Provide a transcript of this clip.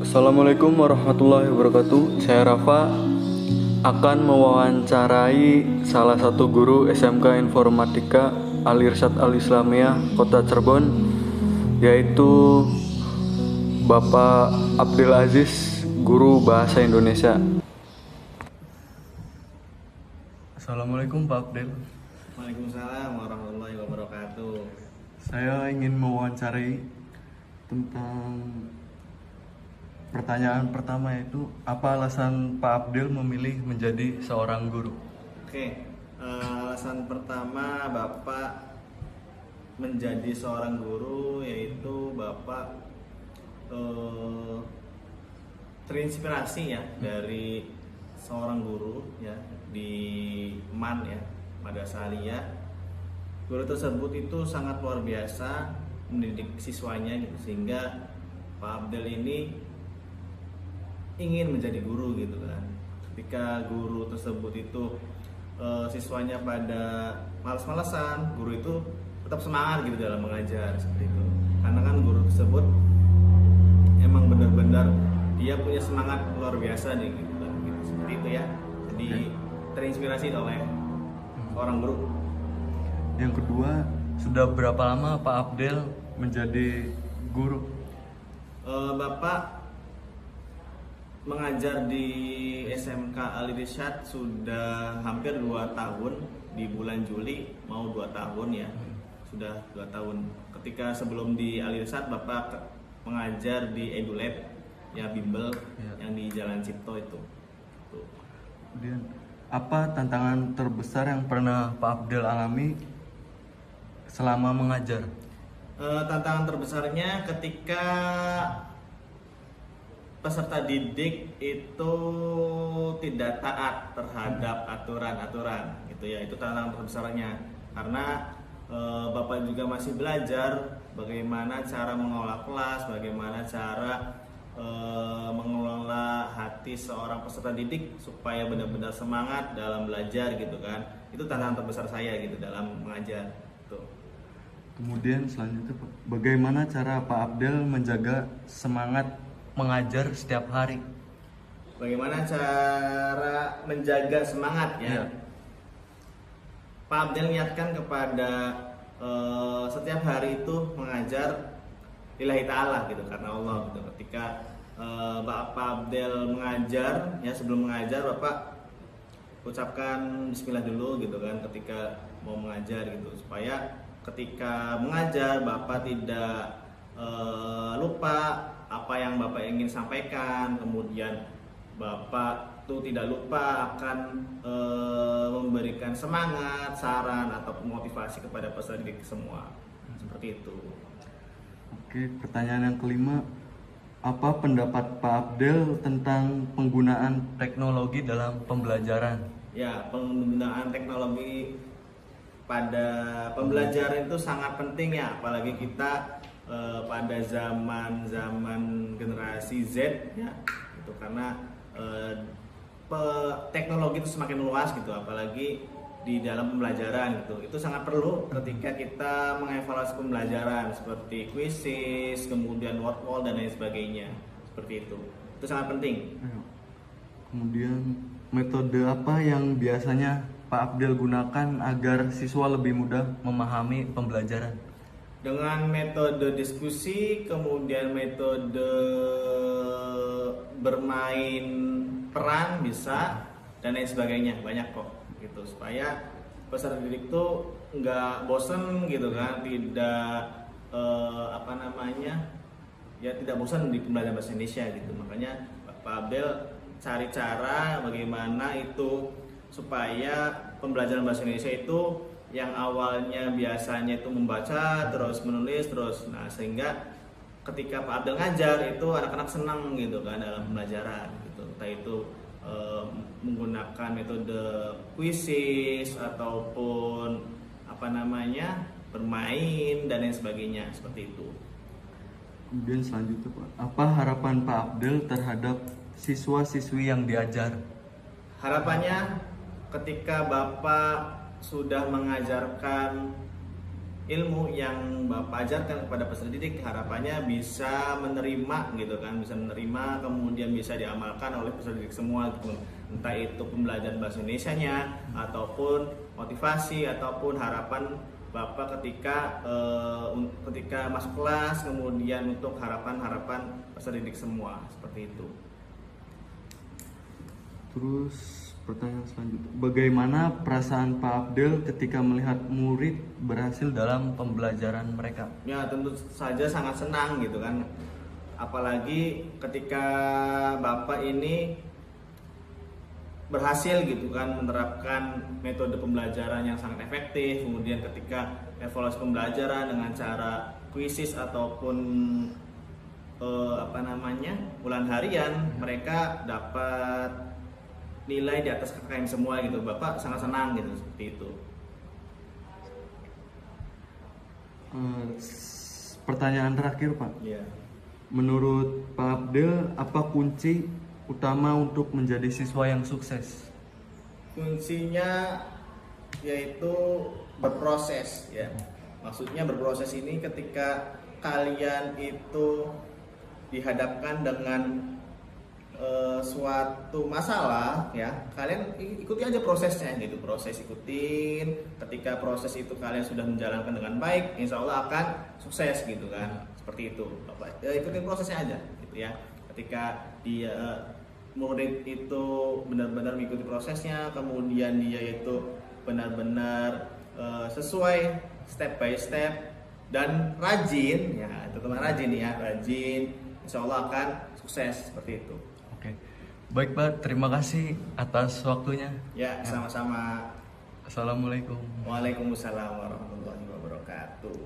Assalamualaikum warahmatullahi wabarakatuh. Saya Rafa akan mewawancarai salah satu guru SMK Informatika Al Irsyad Al Islamiyah Kota Cirebon, yaitu Bapak Abdul Aziz, guru bahasa Indonesia. Assalamualaikum Pak Abdul. Waalaikumsalam warahmatullahi wabarakatuh. Saya ingin mewawancarai tentang pertanyaan pertama, yaitu apa alasan Pak Abdul memilih menjadi seorang guru? Alasan pertama Bapak menjadi seorang guru yaitu Bapak terinspirasi ya dari seorang guru ya di MAN ya, Madrasah Aliyah. Guru tersebut itu sangat luar biasa mendidik siswanya gitu, sehingga Pak Abdul ini ingin menjadi guru gitu kan. Ketika guru tersebut itu siswanya pada malas-malasan, guru itu tetap semangat gitu dalam mengajar seperti itu. Karena kan guru tersebut emang benar-benar dia punya semangat luar biasa nih gitu kan. Gitu. Seperti itu ya. Jadi terinspirasi oleh orang guru. Yang kedua, sudah berapa lama Pak Abdul menjadi guru? Bapak mengajar di SMK Al Irsyad sudah hampir 2 tahun. Di bulan Juli mau 2 tahun ya. Sudah 2 tahun. Ketika sebelum di Al Irsyad Bapak mengajar di EduLab ya, bimbel yang di Jalan Cipto itu. Kemudian, apa tantangan terbesar yang pernah Pak Abdul alami selama mengajar? Tantangan terbesarnya ketika peserta didik itu tidak taat terhadap aturan-aturan gitu ya. Itu tantangan terbesarnya, karena Bapak juga masih belajar bagaimana cara mengelola kelas, bagaimana cara mengelola hati seorang peserta didik supaya benar-benar semangat dalam belajar gitu kan. Itu tantangan terbesar saya gitu dalam mengajar tuh. Kemudian selanjutnya, Pak, bagaimana cara Pak Abdul menjaga semangat mengajar setiap hari? Bagaimana cara menjaga semangat ya? Pak Abdul niatkan kepada setiap hari itu mengajar lillahi ta'ala gitu, karena Allah gitu. Ketika Bapak Abdul mengajar ya, sebelum mengajar Bapak ucapkan bismillah dulu gitu kan ketika mau mengajar gitu, supaya ketika mengajar Bapak tidak lupa apa yang Bapak ingin sampaikan. Kemudian Bapak tuh tidak lupa akan memberikan semangat, saran atau motivasi kepada peserta didik semua. Seperti itu. Oke, pertanyaan yang kelima, apa pendapat Pak Abdul tentang penggunaan teknologi dalam pembelajaran? Ya, penggunaan teknologi pada pembelajaran itu sangat penting ya, apalagi kita pada zaman generasi Z ya, itu karena teknologi itu semakin luas gitu, apalagi di dalam pembelajaran gitu. Itu sangat perlu ketika kita mengevaluasi pembelajaran seperti quizzes, kemudian word wall dan lain sebagainya. Seperti itu. Itu sangat penting. Kemudian, metode apa yang biasanya Pak Abdul gunakan agar siswa lebih mudah memahami pembelajaran? Dengan metode diskusi, kemudian metode bermain peran bisa, dan lain sebagainya, banyak kok gitu, supaya peserta didik tuh nggak bosen gitu kan, tidak tidak bosan di pembelajaran bahasa Indonesia gitu. Makanya Pak Abdul cari cara bagaimana itu supaya pembelajaran bahasa Indonesia itu yang awalnya biasanya itu membaca terus menulis terus, nah sehingga ketika Pak Abdul ngajar itu anak-anak senang gitu kan dalam pembelajaran gitu. Entah itu menggunakan metode quizzes ataupun bermain dan lain sebagainya, seperti itu. Kemudian selanjutnya, Pak, apa harapan Pak Abdul terhadap siswa-siswi yang diajar? Harapannya ketika Bapak sudah mengajarkan ilmu yang Bapak ajarkan kepada peserta didik, harapannya bisa menerima gitu kan, bisa menerima kemudian bisa diamalkan oleh peserta didik semua gitu. Entah itu pembelajaran bahasa Indonesianya ataupun motivasi ataupun harapan Bapak ketika masuk kelas, kemudian untuk harapan-harapan peserta didik semua seperti itu. Terus pertanyaan selanjutnya, bagaimana perasaan Pak Abdel ketika melihat murid berhasil dalam pembelajaran mereka? Ya tentu saja sangat senang gitu kan, apalagi ketika Bapak ini berhasil gitu kan menerapkan metode pembelajaran yang sangat efektif, kemudian ketika evaluasi pembelajaran dengan cara kuisis ataupun bulan harian, mereka dapat nilai di atas KKM semua gitu. Bapak sangat senang gitu seperti itu. Pertanyaan terakhir Pak, Ya. menurut Pak Abdel apa kunci utama untuk menjadi siswa yang sukses? Kuncinya yaitu berproses ya. Maksudnya berproses ini ketika kalian itu dihadapkan dengan suatu masalah ya, kalian ikuti aja prosesnya gitu, proses ikutin. Ketika proses itu kalian sudah menjalankan dengan baik, insya Allah akan sukses gitu kan, seperti itu Bapak. Ikutin prosesnya aja gitu ya. Ketika dia murid itu benar-benar mengikuti prosesnya, kemudian dia itu benar-benar sesuai step by step dan rajin ya, terutama rajin ya, rajin, insya Allah akan sukses seperti itu. Oke, baik Pak, terima kasih atas waktunya. Ya, sama-sama. Assalamualaikum. Waalaikumsalam warahmatullahi wabarakatuh.